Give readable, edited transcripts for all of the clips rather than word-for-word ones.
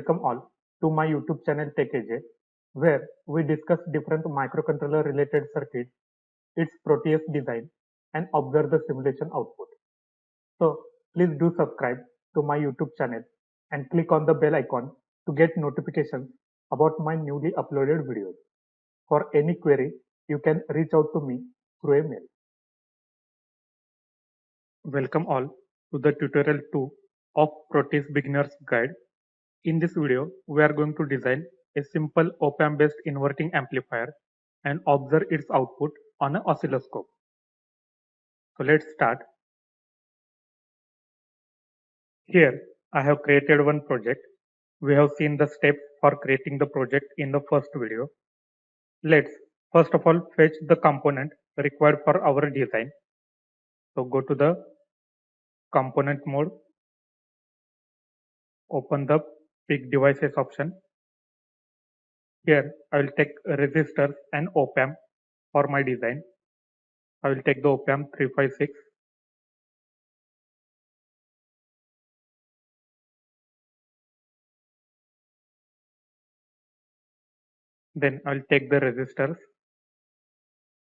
Welcome all to my YouTube channel TechAJ, where we discuss different microcontroller related circuits, its Proteus design, and observe the simulation output. So please do subscribe to my YouTube channel and click on the bell icon to get notifications about my newly uploaded videos. For any query, you can reach out to me through a mail. Welcome all to the tutorial 2 of Proteus Beginner's Guide. In this video, we are going to design a simple op-amp based inverting amplifier and observe its output on an oscilloscope. So let's start. Here, I have created one project. We have seen the steps for creating the project in the first video. Let's first of all fetch the component required for our design. So go to the component mode, open the pick devices option. Here I will take resistors and op-amp for my design. I will take the op-amp 356. Then I'll take the resistors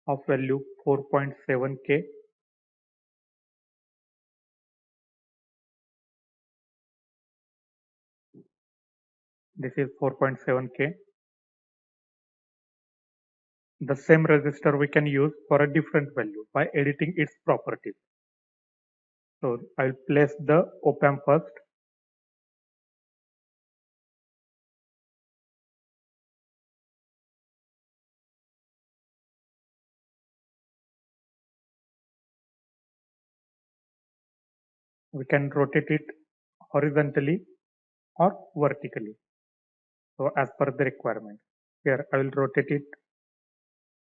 of value 4.7K. This is 4.7K. The same resistor we can use for a different value by editing its properties. So I'll place the op-amp first. We can rotate it horizontally or vertically. So as per the requirement. Here I will rotate it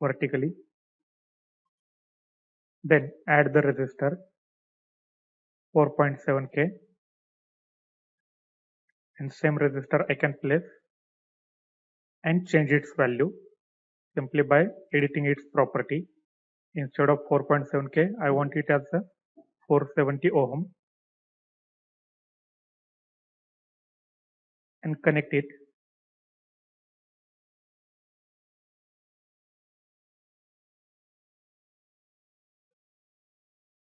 vertically. Then add the resistor 4.7K, and same resistor I can place and change its value simply by editing its property. Instead of 4.7K, I want it as a 470 ohm and connect it.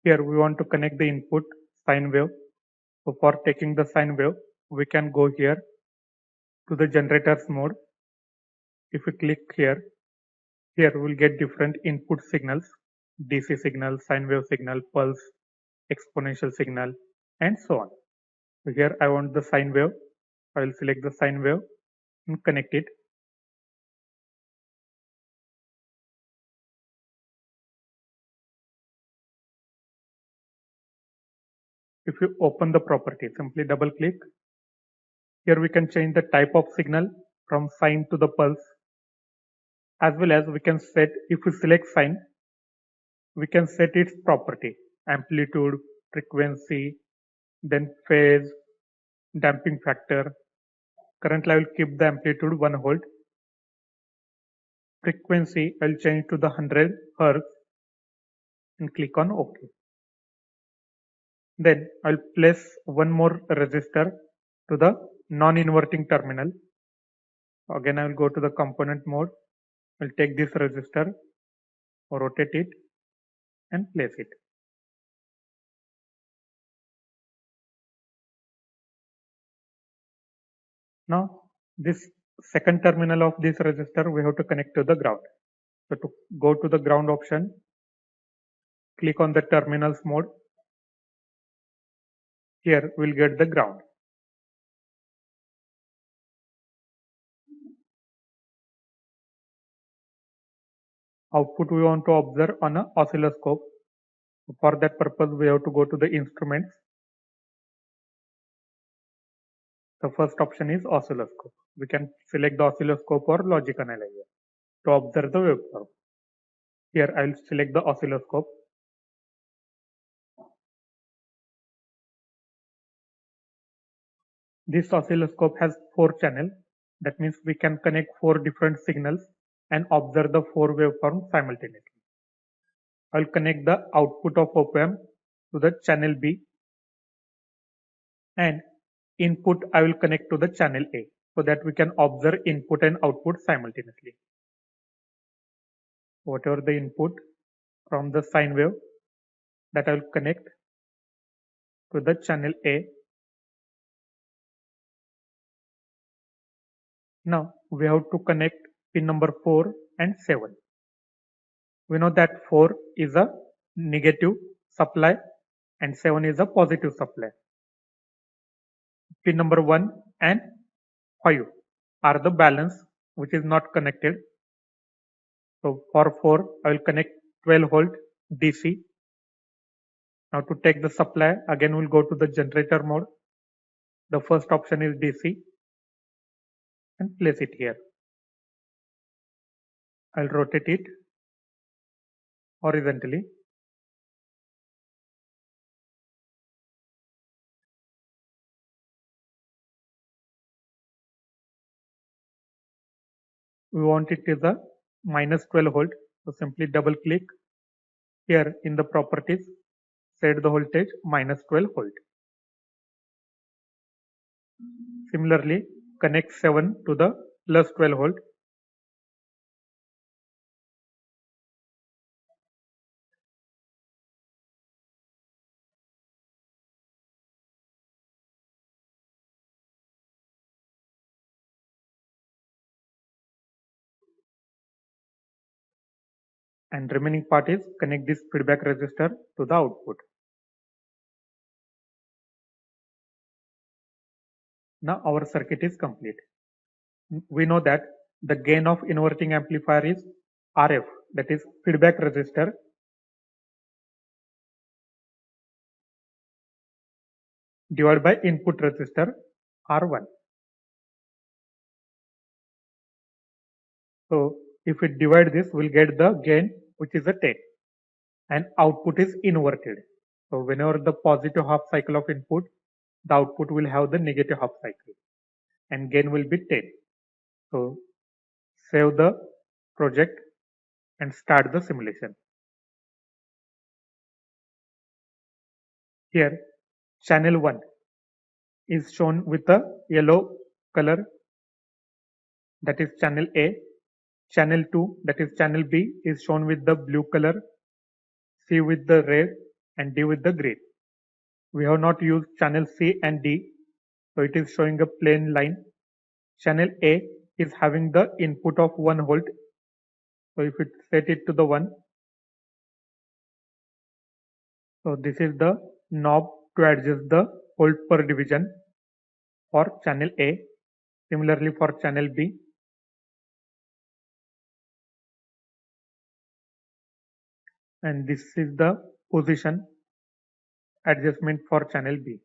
Here we want to connect the input sine wave. So for taking the sine wave, we can go here to the generators mode. If we click here we will get different input signals: DC signal, sine wave signal, pulse, exponential signal, and so on. So here I want the sine wave. I will select the sine wave and connect it. If you open the property, simply double click. Here we can change the type of signal from sine to the pulse, as well as we can set, if we select sine, we can set its property: amplitude, frequency, then phase, damping factor. Currently I will keep the amplitude 1 volt. Frequency I will change to the 100 Hz and click on OK. Then I will place one more resistor to the non-inverting terminal. Again I will go to the component mode. I will take this resistor, rotate it and place it. Now this second terminal of this resistor we have to connect to the ground. So to go to the ground option, click on the terminals mode. Here we'll get the ground. Output we want to observe on an oscilloscope. For that purpose we have to go to the instruments. The first option is oscilloscope. We can select the oscilloscope or logic analyzer to observe the waveform. Here I will select the oscilloscope. This oscilloscope has 4 channels. That means we can connect 4 different signals and observe the 4 waveforms simultaneously. I will connect the output of op-amp to the channel B, and input I will connect to the channel A. so that we can observe input and output simultaneously. Whatever the input from the sine wave, that I will connect to the channel A. Now we have to connect pin number 4 and 7. We know that 4 is a negative supply and 7 is a positive supply. Pin number 1 and 5 are the balance which is not connected. So for 4, I will connect 12 volt DC. Now to take the supply, again we'll go to the generator mode. The first option is DC and place it here. I'll rotate it horizontally. We want it is a minus 12 volt. So simply double click here in the properties, set the voltage minus 12 volt. Similarly, connect 7 to the plus 12 volt. And remaining part is connect this feedback resistor to the output. Now our circuit is complete. We know that the gain of inverting amplifier is RF, that is feedback resistor, divided by input resistor R1. So if we divide this, we'll get the gain which is a 10 and output is inverted. So whenever the positive half cycle of input, the output will have the negative half cycle and gain will be 10. So save the project and start the simulation. Here channel 1 is shown with a yellow color, that is channel A. Channel 2, that is channel B, is shown with the blue color, C with the red and D with the green. We have not used channel C and D, so it is showing a plain line. Channel A is having the input of 1 volt. So if it set it to the 1, so this is the knob to adjust the volt per division for channel A. Similarly for channel B. And this is the position adjustment for channel B.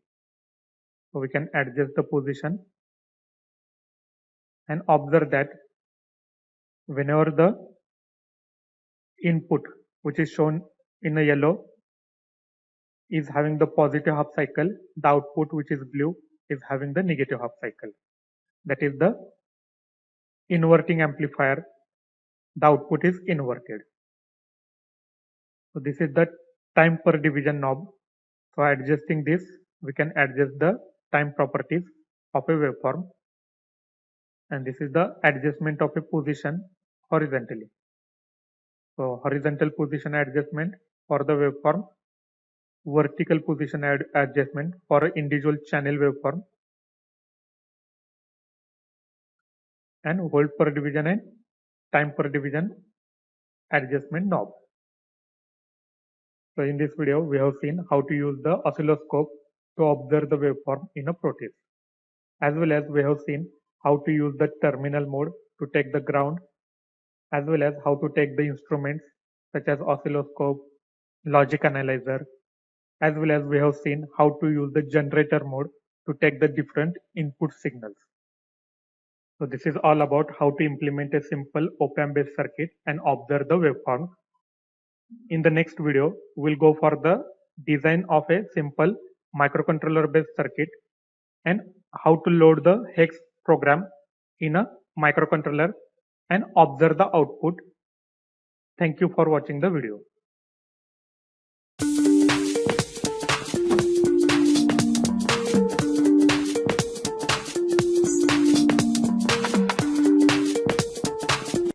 So we can adjust the position and observe that whenever the input which is shown in a yellow is having the positive half cycle, the output which is blue is having the negative half cycle. That is the inverting amplifier, the output is inverted. So this is the time per division knob. So adjusting this, we can adjust the time properties of a waveform. And this is the adjustment of a position horizontally. So horizontal position adjustment for the waveform, vertical position adjustment for individual channel waveform, and volt per division and time per division adjustment knob. So in this video, we have seen how to use the oscilloscope to observe the waveform in a protest. As well as we have seen how to use the terminal mode to take the ground, as well as how to take the instruments such as oscilloscope, logic analyzer, as well as we have seen how to use the generator mode to take the different input signals. So this is all about how to implement a simple op-amp based circuit and observe the waveform. In the next video, we'll go for the design of a simple microcontroller based circuit and how to load the hex program in a microcontroller and observe the output. Thank you for watching the video.